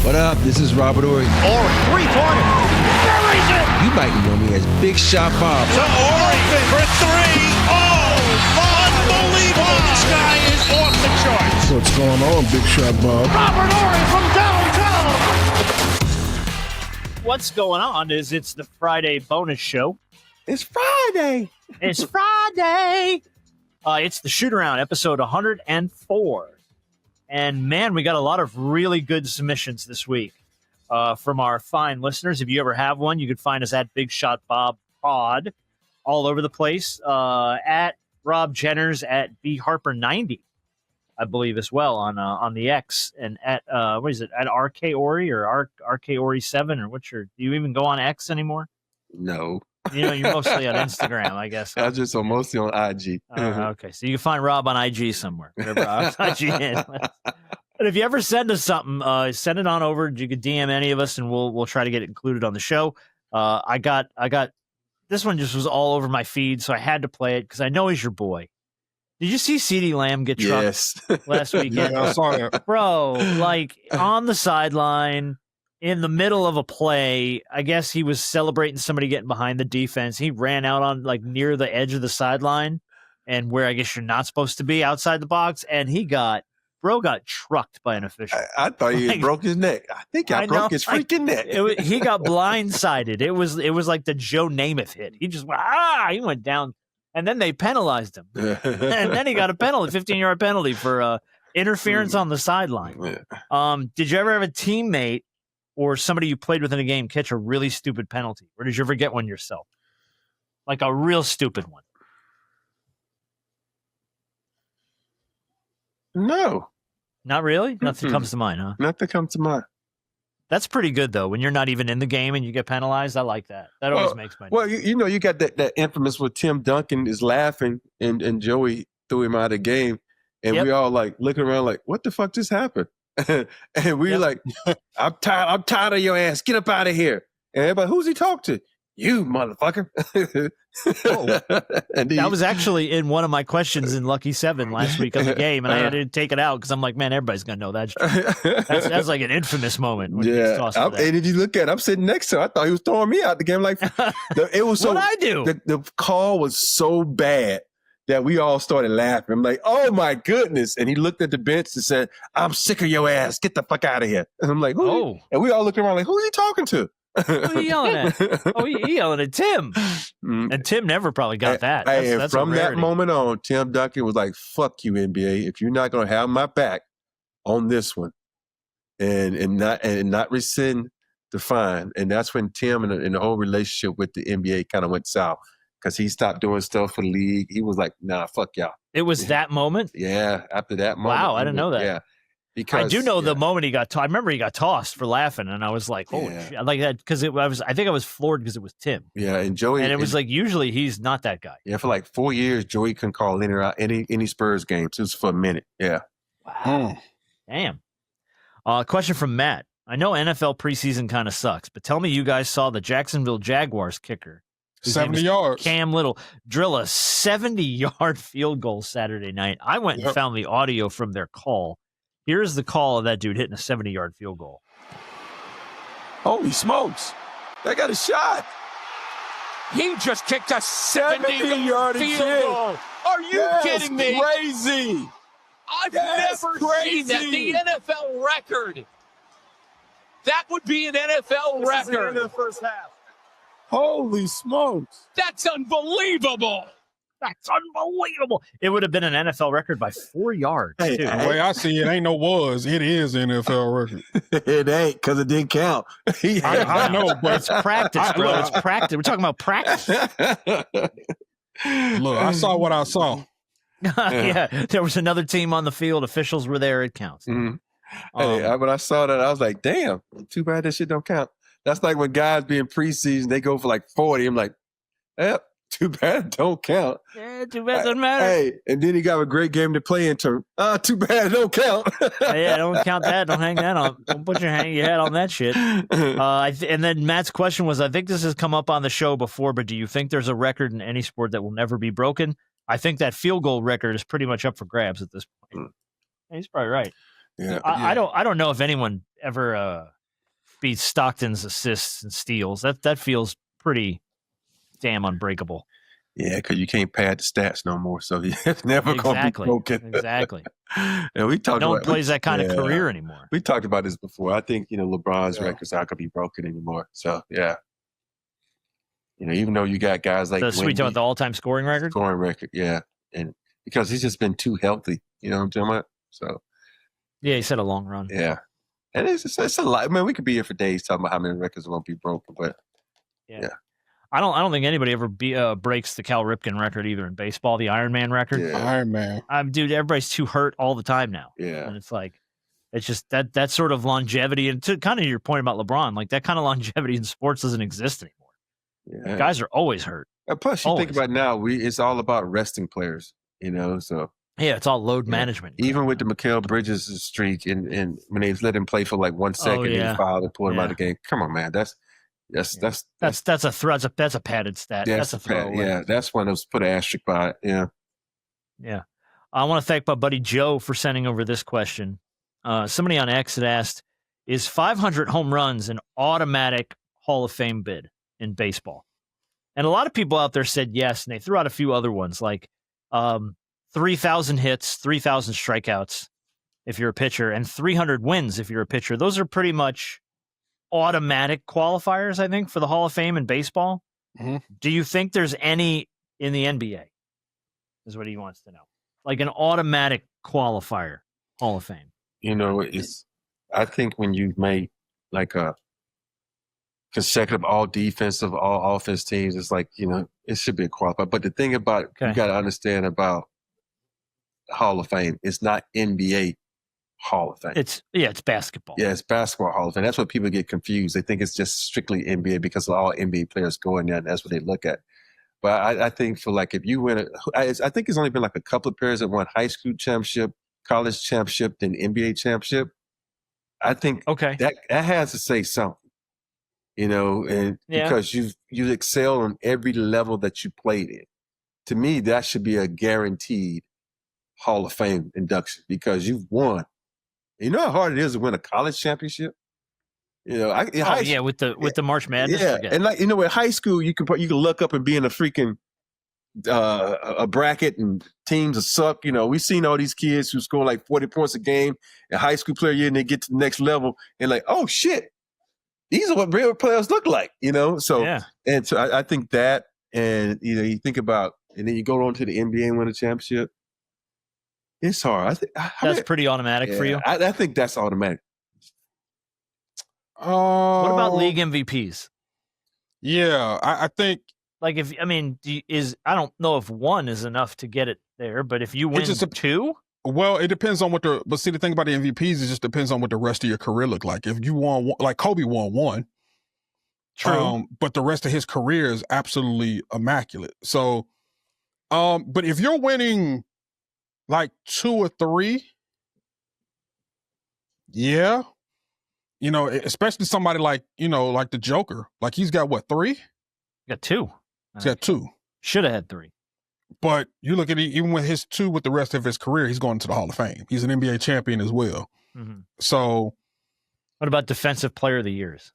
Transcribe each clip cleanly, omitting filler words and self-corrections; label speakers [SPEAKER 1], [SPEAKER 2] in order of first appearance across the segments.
[SPEAKER 1] What up? This is Robert Horry.
[SPEAKER 2] Horry, three-pointer. Buries it.
[SPEAKER 1] You might know me as Big Shot Bob.
[SPEAKER 2] To Horry for three. Oh, unbelievable. This guy is off the charts.
[SPEAKER 3] What's going on, Big Shot Bob?
[SPEAKER 2] Robert Horry from downtown.
[SPEAKER 4] What's going on is it's the Friday bonus show.
[SPEAKER 1] It's Friday.
[SPEAKER 4] It's Friday. It's the shoot-around, episode 104. And, man, we got a lot of really good submissions this week from our fine listeners. If you ever have one, you can find us at Big Shot Bob Pod all over the place, at Rob Jenners, at bharper90, I believe, as well on the X, and at, what is it, at RK Horry or RK Horry7, or what's your, do you even go on X anymore?
[SPEAKER 1] No.
[SPEAKER 4] You know, you're mostly on Instagram, I guess.
[SPEAKER 1] I just am mostly on IG.
[SPEAKER 4] Okay, so you can find Rob on IG somewhere. Whatever IG is. But if you ever send us something, send it on over. You can DM any of us, and we'll try to get it included on the show. I got this one just was all over my feed, so I had to play it because I know he's your boy. Did you see Cee Dee Lamb get trucked last weekend?
[SPEAKER 3] Yeah, I saw that.
[SPEAKER 4] Bro, like on the sideline, in the middle of a play, I guess he was celebrating somebody getting behind the defense. He ran out on like near the edge of the sideline and where I guess you're not supposed to be outside the box. And bro got trucked by an official.
[SPEAKER 1] I thought he broke his neck. I think I broke his freaking neck.
[SPEAKER 4] He got blindsided. It was like the Joe Namath hit. He just went, he went down, and then they penalized him. And then he got a penalty, 15-yard penalty for interference on the sideline. Did you ever have a teammate or somebody you played with in a game catch a really stupid penalty? Or did you ever get one yourself? Like a real stupid one?
[SPEAKER 1] No.
[SPEAKER 4] Not really? Nothing comes to mind, huh?
[SPEAKER 1] Nothing comes to mind.
[SPEAKER 4] That's pretty good, though. When you're not even in the game and you get penalized, I like that. That always makes my day.
[SPEAKER 1] Well, you know, you got that infamous where Tim Duncan is laughing and Joey threw him out of the game. And we all like looking around like, what the fuck just happened? And we like, I'm tired of your ass. Get up out of here. And everybody, who's he talk to? You motherfucker. And
[SPEAKER 4] that was actually in one of my questions in Lucky 7 last week of the game, and I had to take it out because I'm like, man, everybody's gonna know that. That's like an infamous moment. When
[SPEAKER 1] and if you look at it, I'm sitting next to him. I thought he was throwing me out the game. Like it was so.
[SPEAKER 4] What'd I do?
[SPEAKER 1] The call was so bad that we all started laughing. I'm like, oh my goodness. And he looked at the bench and said, I'm sick of your ass. Get the fuck out of here. And I'm like, who? And we all looked around like, who's he talking to?
[SPEAKER 4] Who are you yelling at? He yelling at Tim. And Tim never probably got that. That's
[SPEAKER 1] from that moment on, Tim Duncan was like, fuck you, NBA. If you're not going to have my back on this one and not rescind the fine. And that's when Tim and the whole relationship with the NBA kind of went south. Because he stopped doing stuff for the league. He was like, nah, fuck y'all.
[SPEAKER 4] It was that moment?
[SPEAKER 1] Yeah, after that moment.
[SPEAKER 4] Wow, I didn't know that.
[SPEAKER 1] Yeah. Because,
[SPEAKER 4] I do know the moment he got I remember he got tossed for laughing, and I was like, holy shit. Like that, because I think I was floored because it was Tim.
[SPEAKER 1] Yeah, and Joey.
[SPEAKER 4] And it was like, usually he's not that guy.
[SPEAKER 1] Yeah, for like 4 years, Joey couldn't call in or out any Spurs games. It was for a minute. Yeah.
[SPEAKER 4] Wow. Damn. Question from Matt. I know NFL preseason kind of sucks, but tell me you guys saw the Jacksonville Jaguars kicker
[SPEAKER 3] 70 yards.
[SPEAKER 4] Cam Little drill a 70-yard field goal Saturday night. I went and found the audio from their call. Here's the call of that dude hitting a 70-yard field goal.
[SPEAKER 5] Holy smokes. They got a shot. He just kicked a 70-yard field goal. Are you kidding me?
[SPEAKER 3] Crazy.
[SPEAKER 5] I've never seen that. The NFL record. That would be an NFL record.
[SPEAKER 3] In the first half. Holy smokes.
[SPEAKER 5] That's unbelievable.
[SPEAKER 4] That's unbelievable. It would have been an NFL record by 4 yards.
[SPEAKER 3] Hey, the way I see it, ain't no was. It is an NFL record.
[SPEAKER 1] It ain't because it didn't count.
[SPEAKER 3] I know, but
[SPEAKER 4] it's practice, bro. It's practice. We're talking about practice.
[SPEAKER 3] Look, I saw what I saw.
[SPEAKER 4] Yeah, there was another team on the field. Officials were there. It counts.
[SPEAKER 1] Mm-hmm. When I saw that, I was like, damn, too bad that shit don't count. That's like when guys be in preseason, they go for like 40. I'm like, yep. Too bad it don't count.
[SPEAKER 4] Yeah, too bad it doesn't matter.
[SPEAKER 1] Hey, and then he got a great game to play in turn. Too bad it don't count.
[SPEAKER 4] Yeah, don't count that. Don't hang that on. Don't put your head on that shit. And then Matt's question was, I think this has come up on the show before, but do you think there's a record in any sport that will never be broken? I think that field goal record is pretty much up for grabs at this point. He's probably right.
[SPEAKER 1] Yeah,
[SPEAKER 4] I don't know if anyone ever beats Stockton's assists and steals. That feels pretty damn unbreakable.
[SPEAKER 1] Yeah, because you can't pad the stats no more, so it's never going to be broken.
[SPEAKER 4] Exactly.
[SPEAKER 1] And we talked
[SPEAKER 4] No one
[SPEAKER 1] about
[SPEAKER 4] plays that kind of career anymore.
[SPEAKER 1] We talked about this before. I think LeBron's records aren't going to be broken anymore. So yeah, even though you got guys like
[SPEAKER 4] we talking about the all-time scoring record.
[SPEAKER 1] Yeah, and because he's just been too healthy. You know what I'm talking about? So
[SPEAKER 4] yeah, he said a long run.
[SPEAKER 1] Yeah, and it's a lot. Man, we could be here for days talking about how many records won't be broken, but yeah.
[SPEAKER 4] I don't think anybody ever breaks the Cal Ripken record either in baseball, the Iron Man record.
[SPEAKER 1] Yeah.
[SPEAKER 3] Iron Man.
[SPEAKER 4] Dude, everybody's too hurt all the time now.
[SPEAKER 1] Yeah.
[SPEAKER 4] And it's like, it's just that sort of longevity. And to kind of your point about LeBron, like that kind of longevity in sports doesn't exist anymore.
[SPEAKER 1] Yeah.
[SPEAKER 4] Guys are always hurt.
[SPEAKER 1] And plus, you think about now, it's all about resting players, so.
[SPEAKER 4] Yeah, it's all load management.
[SPEAKER 1] Even with the Mikal Bridges streak and when they let him play for like 1 second, they fouled and pulled him out of the game. Come on, man. That's a threat. That's a padded stat. That's a throw. Yeah, that's one that was put an asterisk by it. Yeah.
[SPEAKER 4] Yeah. I want to thank my buddy Joe for sending over this question. Somebody on X had asked, is 500 home runs an automatic Hall of Fame bid in baseball? And a lot of people out there said yes, and they threw out a few other ones like 3,000 hits, 3,000 strikeouts if you're a pitcher, and 300 wins if you're a pitcher. Those are pretty much automatic qualifiers, I think, for the Hall of Fame in baseball.
[SPEAKER 3] Mm-hmm.
[SPEAKER 4] Do you think there's any in the NBA? Is what he wants to know. Like an automatic qualifier Hall of Fame.
[SPEAKER 1] I think when you make like a consecutive all defensive, all offense teams, it's like, it should be a qualifier. But the thing about it, you got to understand about Hall of Fame, it's not NBA Hall of Fame.
[SPEAKER 4] It's basketball.
[SPEAKER 1] Yeah, it's basketball Hall of Fame. That's what people get confused. They think it's just strictly NBA because all NBA players go in there, and that's what they look at. But I think for like if you win I think it's only been like a couple of players that won high school championship, college championship, then NBA championship. I think that has to say something, and because you excel on every level that you played in. To me, that should be a guaranteed Hall of Fame induction because you've won. You know how hard it is to win a college championship? With the March Madness. Yeah, and like in high school you can look up and be in a freaking a bracket and teams are suck. We've seen all these kids who score like 40 points a game in high school player year and they get to the next level and like, oh shit, these are what real players look like. So and so I think that, and you think about, and then you go on to the NBA and win a championship. It's hard.
[SPEAKER 4] That's pretty automatic for you.
[SPEAKER 1] I think that's automatic.
[SPEAKER 4] What about league MVPs?
[SPEAKER 3] Yeah, I think.
[SPEAKER 4] Like I don't know if one is enough to get it there, but if you win two,
[SPEAKER 3] well, it depends on but see, the thing about the MVPs, it just depends on what the rest of your career look like. If you won one, like Kobe won one,
[SPEAKER 4] true,
[SPEAKER 3] but the rest of his career is absolutely immaculate. So, but if you're winning like 2 or 3, yeah, especially somebody like like the Joker, like he's got what, 3?
[SPEAKER 4] Got 2.
[SPEAKER 3] He's got 2.
[SPEAKER 4] Should have had 3.
[SPEAKER 3] But you look at it, even with his 2 with the rest of his career, he's going to the Hall of Fame. He's an NBA champion as well.
[SPEAKER 4] Mm-hmm.
[SPEAKER 3] So,
[SPEAKER 4] what about Defensive Player of the Years?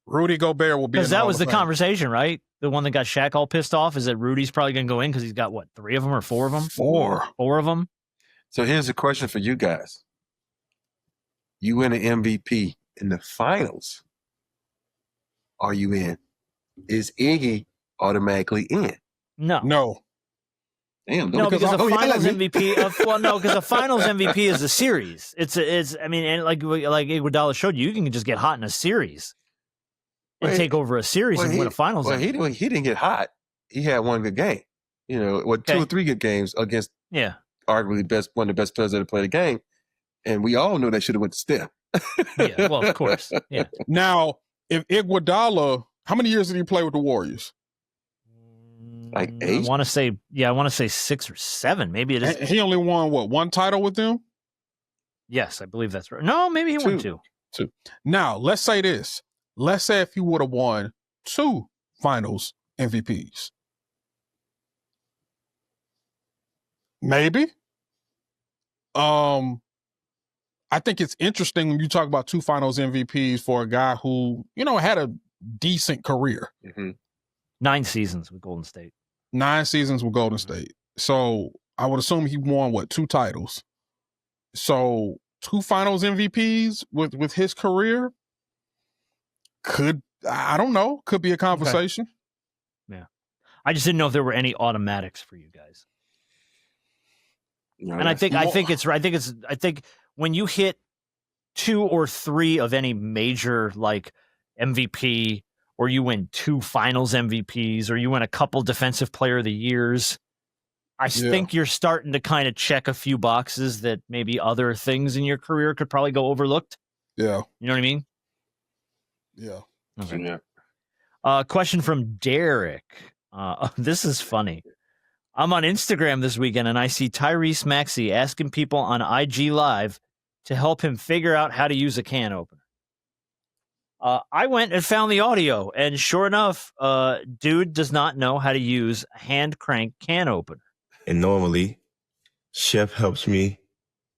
[SPEAKER 3] Rudy Gobert will be, because
[SPEAKER 4] that was the conversation, right? The one that got Shaq all pissed off is that Rudy's probably going to go in because he's got what, 3 of them or 4 of them?
[SPEAKER 3] 4
[SPEAKER 4] of them.
[SPEAKER 1] So here's a question for you guys: you win an MVP in the finals, are you in? Is Iggy automatically in?
[SPEAKER 3] No.
[SPEAKER 1] Damn.
[SPEAKER 4] No, because the finals MVP. Because the finals MVP is a series. And like Iguodala showed you can just get hot in a series and take over a series and win a finals.
[SPEAKER 1] Well, he didn't get hot. He had one good game. 2 or 3 good games against arguably one of the best players that played the game, and we all know they should have went to Steph.
[SPEAKER 4] Yeah, well, of course. Yeah.
[SPEAKER 3] Now, if Iguodala, how many years did he play with the Warriors?
[SPEAKER 1] Like 8?
[SPEAKER 4] I want to say 6 or 7. Maybe it is.
[SPEAKER 3] He only won, 1 title with them?
[SPEAKER 4] Yes, I believe that's right. No, maybe he won 2.
[SPEAKER 3] Now, let's say this. Let's say if he would have won 2 finals MVPs. Maybe. I think it's interesting when you talk about 2 finals MVPs for a guy who, had a decent career.
[SPEAKER 1] Mm-hmm.
[SPEAKER 4] 9 seasons with Golden State.
[SPEAKER 3] 9 seasons with Golden State. So I would assume he won, 2 titles. So 2 finals MVPs with his career could be a conversation.
[SPEAKER 4] Okay. Yeah. I just didn't know if there were any automatics for you guys.
[SPEAKER 1] No,
[SPEAKER 4] and I think when you hit 2 or 3 of any major like MVP, or you win 2 finals MVPs, or you win a couple defensive player of the years, I think you're starting to kind of check a few boxes that maybe other things in your career could probably go overlooked.
[SPEAKER 3] Yeah.
[SPEAKER 4] You know what I mean?
[SPEAKER 3] Yeah.
[SPEAKER 4] Okay. Question from Derek. This is funny. I'm on Instagram this weekend and I see Tyrese Maxey asking people on IG Live to help him figure out how to use a can opener. I went and found the audio, and sure enough, dude does not know how to use a hand crank can opener.
[SPEAKER 6] And normally, Chef helps me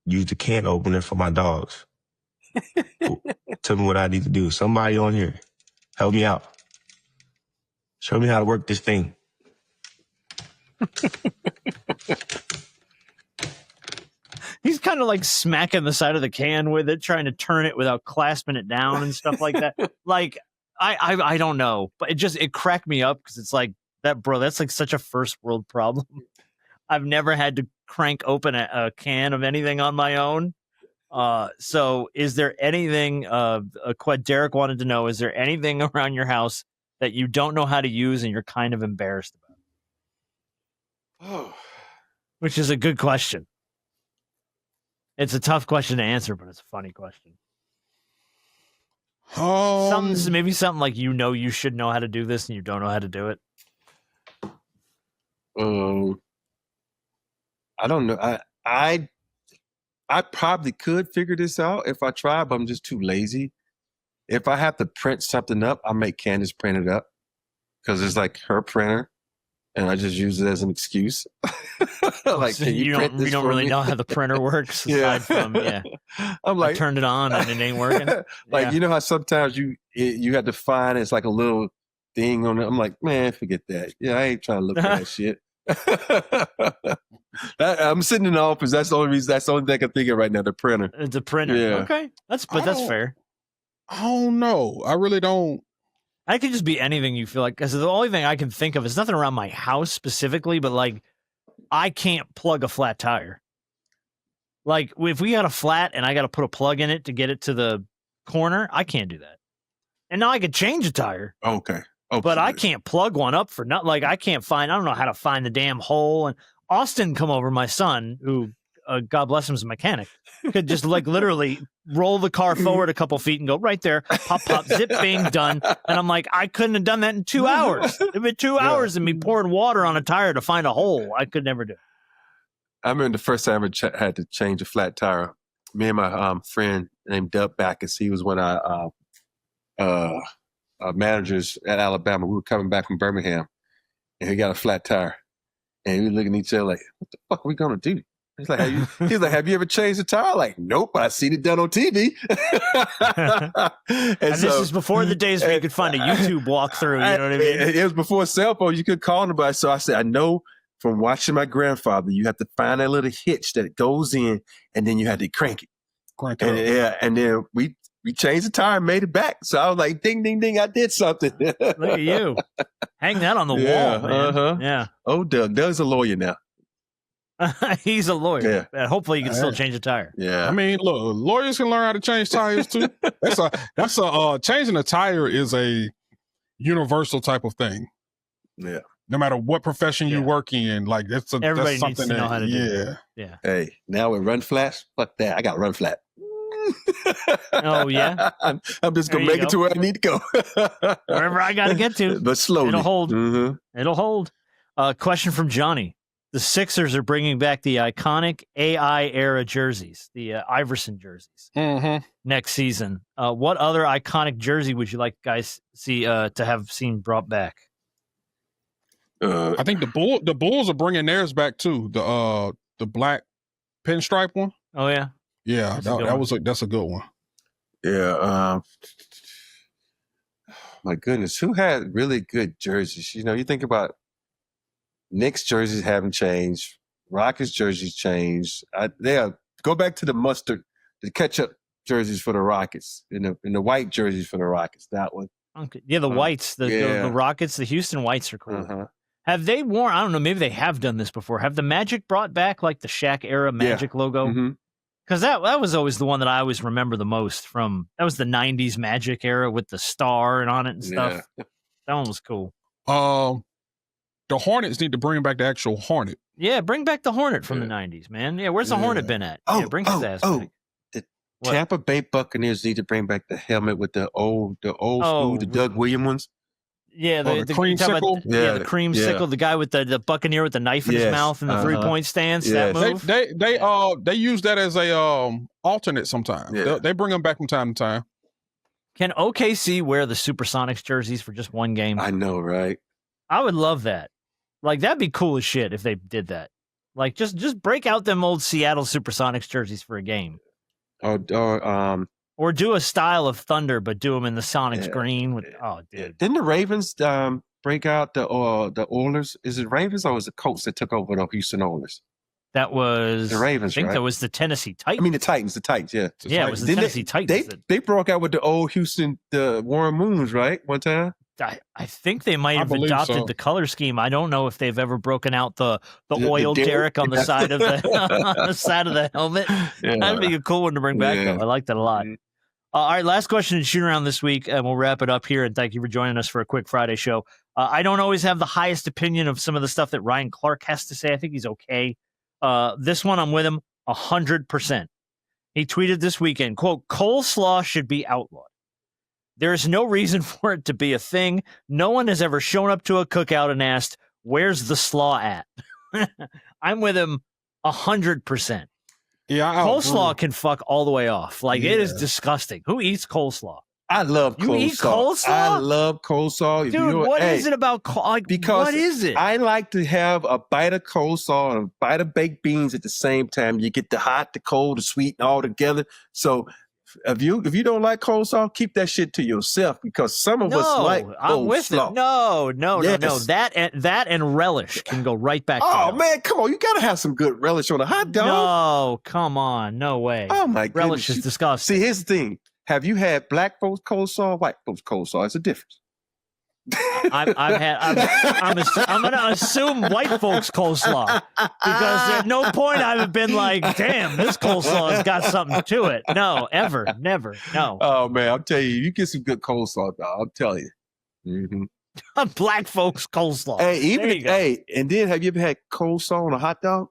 [SPEAKER 6] use the can opener for my dogs. Tell me what I need to do. Somebody on here, help me out. Show me how to work this thing.
[SPEAKER 4] He's kind of like smacking the side of the can with it, trying to turn it without clasping it down and stuff like that. Like, I don't know, but it cracked me up because it's like that's like such a first world problem. I've never had to crank open a can of anything on my own. So is there anything, Derek wanted to know, is there anything around your house that you don't know how to use and you're kind of embarrassed about?
[SPEAKER 1] Oh.
[SPEAKER 4] Which is a good question. It's a tough question to answer, but it's a funny question. Maybe something like you should know how to do this and you don't know how to do it.
[SPEAKER 1] I don't know. I probably could figure this out if I tried, but I'm just too lazy. If I have to print something up, I make Candace print it up because it's like her printer, and I just use it as an excuse. Like,
[SPEAKER 4] so
[SPEAKER 1] can you
[SPEAKER 4] don't really know how the printer works aside from
[SPEAKER 1] I'm like,
[SPEAKER 4] I turned it on and it ain't working.
[SPEAKER 1] Like, you know how sometimes you have to find it's like a little thing on it. I'm like, man, forget that. Yeah, I ain't trying to look for that shit. I'm sitting in the office. That's the only reason. That's the only thing I can think of right now. The printer.
[SPEAKER 4] It's a printer.
[SPEAKER 1] Yeah.
[SPEAKER 4] Okay, that's fair.
[SPEAKER 3] I don't know. I really don't.
[SPEAKER 4] I could just be anything you feel like, because the only thing I can think of is nothing around my house specifically, but like I can't plug a flat tire. Like if we got a flat and I got to put a plug in it to get it to the corner, I can't do that. And now I could change a tire.
[SPEAKER 1] Okay. Oh,
[SPEAKER 4] but I can't plug one up for nothing. Like I don't know how to find the damn hole. And Austin come over, my son, who God bless him, is a mechanic, could just like literally roll the car forward a couple feet and go right there, pop, pop, zip, bing, done. And I'm like, I couldn't have done that in 2 hours. It'd been 2 hours and me pouring water on a tire to find a hole. I could never do it.
[SPEAKER 1] I remember the first time I ever had to change a flat tire. Me and my friend named Dub Backus, he was one of our managers at Alabama. We were coming back from Birmingham, and he got a flat tire. And we were looking at each other like, what the fuck are we going to do? He's like, have you ever changed a tire? Like, nope, but I seen it done on TV. and
[SPEAKER 4] this is before the days where you could find a YouTube walkthrough, you know what I mean?
[SPEAKER 1] It was before cell phones. You could call anybody. So I said, I know from watching my grandfather, you have to find that little hitch that it goes in, and then you had to crank it. And then we changed the tire and made it back. So I was like, ding, ding, ding, I did something.
[SPEAKER 4] Look at you. Hang that on the wall, man.
[SPEAKER 1] Uh-huh.
[SPEAKER 4] Yeah.
[SPEAKER 1] Oh, Doug. Doug's a lawyer now.
[SPEAKER 4] He's a lawyer.
[SPEAKER 1] Yeah.
[SPEAKER 4] And hopefully you can still change a tire.
[SPEAKER 1] Yeah.
[SPEAKER 3] I mean, look, lawyers can learn how to change tires too. Changing a tire is a universal type of thing.
[SPEAKER 1] Yeah.
[SPEAKER 3] No matter what profession you work in, like
[SPEAKER 4] everybody
[SPEAKER 3] that's something
[SPEAKER 4] needs to know how to do it.
[SPEAKER 3] Yeah.
[SPEAKER 1] Hey, now with run flats, fuck that. I got run flat.
[SPEAKER 4] Oh, yeah?
[SPEAKER 1] I'm just going to make it to where I need to go.
[SPEAKER 4] Wherever I got to get to.
[SPEAKER 1] But slowly.
[SPEAKER 4] It'll hold.
[SPEAKER 1] Mm-hmm.
[SPEAKER 4] It'll hold. Question from Johnny. The Sixers are bringing back the iconic AI era jerseys, the Iverson jerseys, next season. What other iconic jersey would you like guys see to have seen brought back?
[SPEAKER 3] I think the Bulls are bringing theirs back too. The black pinstripe one.
[SPEAKER 4] Oh yeah.
[SPEAKER 3] Yeah, that's a good one.
[SPEAKER 1] Yeah. My goodness, who had really good jerseys? You know, you think about Knicks jerseys haven't changed. Rockets jerseys changed. Go back to the ketchup jerseys for the Rockets, and the white jerseys for the Rockets. That one.
[SPEAKER 4] Okay. Yeah, the whites, the Rockets, the Houston whites are cool.
[SPEAKER 1] Uh-huh.
[SPEAKER 4] Have they worn? I don't know. Maybe they have done this before. Have the Magic brought back like the Shaq era Magic logo?
[SPEAKER 1] Mm-hmm.
[SPEAKER 4] Because that was always the one that I always remember the most from. That was the '90s Magic era with the star and on it and stuff.
[SPEAKER 1] Yeah.
[SPEAKER 4] That one was cool.
[SPEAKER 3] The Hornets need to bring back the actual Hornet.
[SPEAKER 4] Yeah, bring back the Hornet from the '90s, man. Yeah, where's the Hornet been at? Bring his ass back.
[SPEAKER 1] The Tampa Bay Buccaneers need to bring back the helmet with the old school, the Doug Williams ones.
[SPEAKER 4] Yeah,
[SPEAKER 3] the creamsicle.
[SPEAKER 4] The creamsicle. The guy with the Buccaneer with the knife in his mouth and the 3-point stance.
[SPEAKER 1] Yes.
[SPEAKER 4] That move.
[SPEAKER 3] They use that as a alternate sometimes.
[SPEAKER 1] Yeah.
[SPEAKER 3] They bring them back from time to time.
[SPEAKER 4] Can OKC wear the Supersonics jerseys for just one game?
[SPEAKER 1] I know, right?
[SPEAKER 4] I would love that. Like, that'd be cool as shit if they did that. Like, just break out them old Seattle Supersonics jerseys for a game. Or do a style of Thunder, but do them in the Sonics green. Dude.
[SPEAKER 1] Didn't the Ravens break out the Oilers? Is it Ravens or was it Colts that took over the Houston Oilers?
[SPEAKER 4] That was
[SPEAKER 1] the Ravens,
[SPEAKER 4] I think
[SPEAKER 1] right?
[SPEAKER 4] that was the Tennessee Titans.
[SPEAKER 1] I mean, the Titans, yeah.
[SPEAKER 4] Yeah, it was the Tennessee Titans.
[SPEAKER 1] They broke out with the old Houston, the Warren Moons, right? One time?
[SPEAKER 4] I think they might have adopted the color scheme. I don't know if they've ever broken out the oil derrick on the side of the on the side of the helmet. Yeah. That'd be a cool one to bring back, though. I like that a lot. All right, last question in shoot around this week, and we'll wrap it up here. And thank you for joining us for a quick Friday show. I don't always have the highest opinion of some of the stuff that Ryan Clark has to say. I think he's okay. This one, I'm with him 100%. He tweeted this weekend, quote, "Coleslaw should be outlawed. There is no reason for it to be a thing. No one has ever shown up to a cookout and asked, where's the slaw at?" I'm with him 100%.
[SPEAKER 3] Yeah,
[SPEAKER 4] coleslaw can fuck all the way off. Like, it is disgusting. Who eats coleslaw?
[SPEAKER 1] I love coleslaw.
[SPEAKER 4] You eat coleslaw?
[SPEAKER 1] I love coleslaw.
[SPEAKER 4] Dude, what is it about
[SPEAKER 1] because
[SPEAKER 4] what is it?
[SPEAKER 1] I like to have a bite of coleslaw and a bite of baked beans at the same time. You get the hot, the cold, the sweet, all together. So if you don't like coleslaw, keep that shit to yourself, because some of us like coleslaw.
[SPEAKER 4] I'm with it. No. That and relish can go right back.
[SPEAKER 1] Oh man, come on! You gotta have some good relish on a hot dog.
[SPEAKER 4] No, come on, no way.
[SPEAKER 1] Oh my goodness,
[SPEAKER 4] relish is disgusting.
[SPEAKER 1] See, here's the thing: have you had black folks coleslaw, white folks coleslaw? It's a difference.
[SPEAKER 4] I'm going to assume white folks coleslaw, because at no point I've been like, damn, this coleslaw has got something to it. No, ever, never, no.
[SPEAKER 1] Oh man, I'll tell you, you get some good coleslaw, dog. I'll tell you. Mm-hmm.
[SPEAKER 4] Black folks coleslaw.
[SPEAKER 1] Hey, and then have you ever had coleslaw on a hot dog?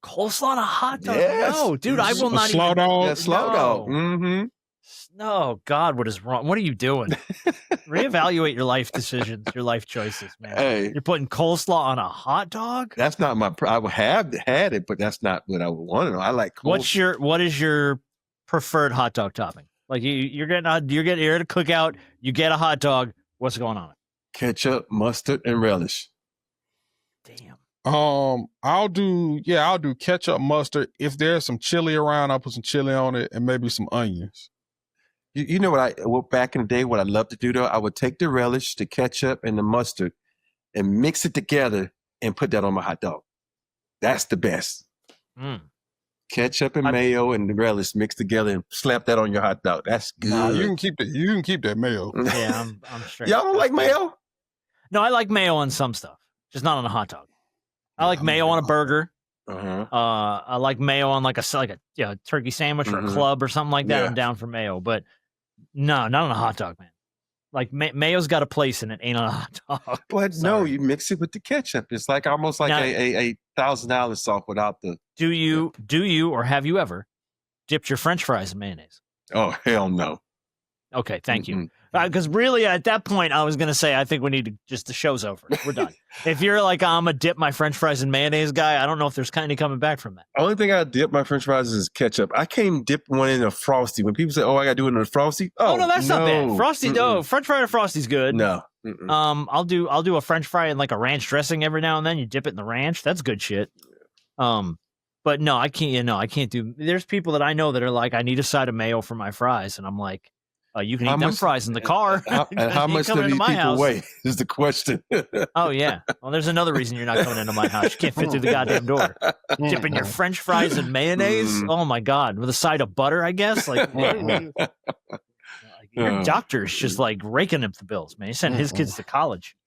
[SPEAKER 4] Coleslaw on a hot dog?
[SPEAKER 1] Yes.
[SPEAKER 4] No, dude, I will not
[SPEAKER 3] slaw
[SPEAKER 4] even.
[SPEAKER 3] Dog?
[SPEAKER 1] Yeah, slaw dog. Mm-hmm.
[SPEAKER 4] No, God, what is wrong? What are you doing? Reevaluate your life decisions, your life choices, man.
[SPEAKER 1] Hey,
[SPEAKER 4] you're putting coleslaw on a hot dog?
[SPEAKER 1] That's not my. I would have had it, but that's not what I would want to know. I like coleslaw.
[SPEAKER 4] What is your preferred hot dog topping? Like you're at a cookout, you get a hot dog. What's going on?
[SPEAKER 1] Ketchup, mustard, and relish.
[SPEAKER 4] Damn.
[SPEAKER 3] I'll do ketchup, mustard. If there's some chili around, I'll put some chili on it and maybe some onions.
[SPEAKER 1] You know what back in the day, what I love to do though, I would take the relish, the ketchup, and the mustard and mix it together and put that on my hot dog. That's the best. Ketchup and mayo and the relish mixed together and slap that on your hot dog. That's good.
[SPEAKER 3] Nah, you can keep that mayo.
[SPEAKER 4] Yeah, I'm straight.
[SPEAKER 1] Y'all don't like mayo?
[SPEAKER 4] No, I like mayo on some stuff, just not on a hot dog. I like mayo on a burger.
[SPEAKER 1] Uh-huh.
[SPEAKER 4] I like mayo on like a turkey sandwich or a club or something like that. Yeah. I'm down for mayo, but no, not on a hot dog, man. Like mayo's got a place in it, ain't on a hot dog.
[SPEAKER 1] But no, you mix it with the ketchup. It's like almost like a $1,000 sauce without the.
[SPEAKER 4] Do you or have you ever dipped your French fries in mayonnaise?
[SPEAKER 1] Oh hell no.
[SPEAKER 4] Okay, thank you. Because really, at that point, I was going to say, I think we need to the show's over. We're done. If you're like, I'm a dip my French fries in mayonnaise guy, I don't know if there's kind of coming back from that.
[SPEAKER 1] Only thing I dip my French fries is ketchup. I can't dip one in a Frosty. When people say, "Oh, I got to do it in a Frosty,"
[SPEAKER 4] no, that's not bad. Frosty, French fry to Frosty's good.
[SPEAKER 1] No.
[SPEAKER 4] I'll do a French fry in like a ranch dressing every now and then. You dip it in the ranch. That's good shit. But no, I can't. I can't do. There's people that I know that are like, I need a side of mayo for my fries, and I'm like, you can eat them fries in the car.
[SPEAKER 1] And how much do these people weigh is the question.
[SPEAKER 4] Oh, yeah. Well, there's another reason you're not coming into my house. You can't fit through the goddamn door. Dipping your French fries in mayonnaise? Oh, my God. With a side of butter, I guess? Like, your doctor's just like raking up the bills, man. He sent his kids to college.